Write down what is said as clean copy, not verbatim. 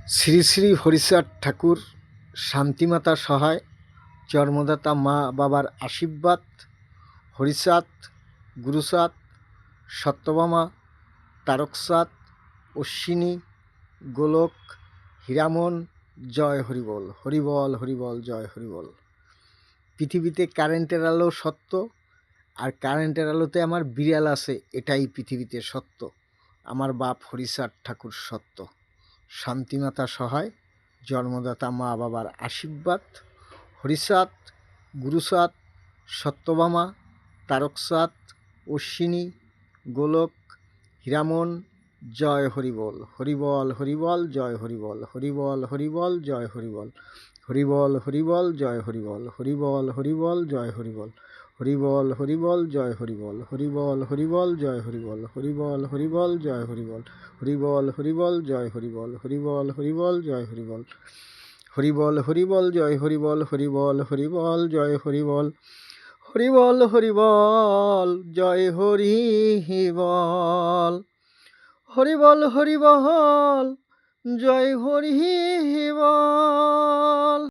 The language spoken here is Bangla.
শ্রী শ্রী হরিচাঁদ ঠাকুর, শান্তিমাতা সহায়, জন্মদাতা মা বাবার আশীর্বাদ, হরিচাঁদ, গুরুচাঁদ, সত্যভামা, তারকচাঁদ, অশ্বিনী, গোলক, হীরামন, জয় হরিবল, হরিবল হরিবল, জয় হরিবল। পৃথিবীতে কারেন্টের আলো সত্য, আর কারেন্টের আলোতে আমার বিড়াল আছে, এটাই পৃথিবীতে সত্য। আমার বাপ হরিচাঁদ ঠাকুর সত্য। শান্তিমাতা সহায়, জন্মদাতা মা বাবার আশীর্বাদ, হরিচাঁদ, গুরুচাঁদ, সত্যভামা, তারকচাঁদ, অশ্বিনী, গোলক, হীরামন, জয় হরিবল, হরিবল হরিবল, জয় হরিবল, হরিবল হরিবল, জয় হরিবল, হরিবল হরিবল, জয় হরিবল, হরিবল হরিবল, জয় হরিবল, হরিবল হরিবল, জয় হরিবল, হরিবল হরিবল, জয় হরিবল, হরিবল হরিবল, জয় হরিবল, হরিবল হরিবল, জয় হরিবল, হরিবল হরিবল, জয় হরিবল, হরিবল হরিবল, জয় হরিবল, হরিবল হরিবল, জয় হরিবল, হরিবল হরিবল, জয় হরিবল, হরিবল হরিবল, জয় হরিবল।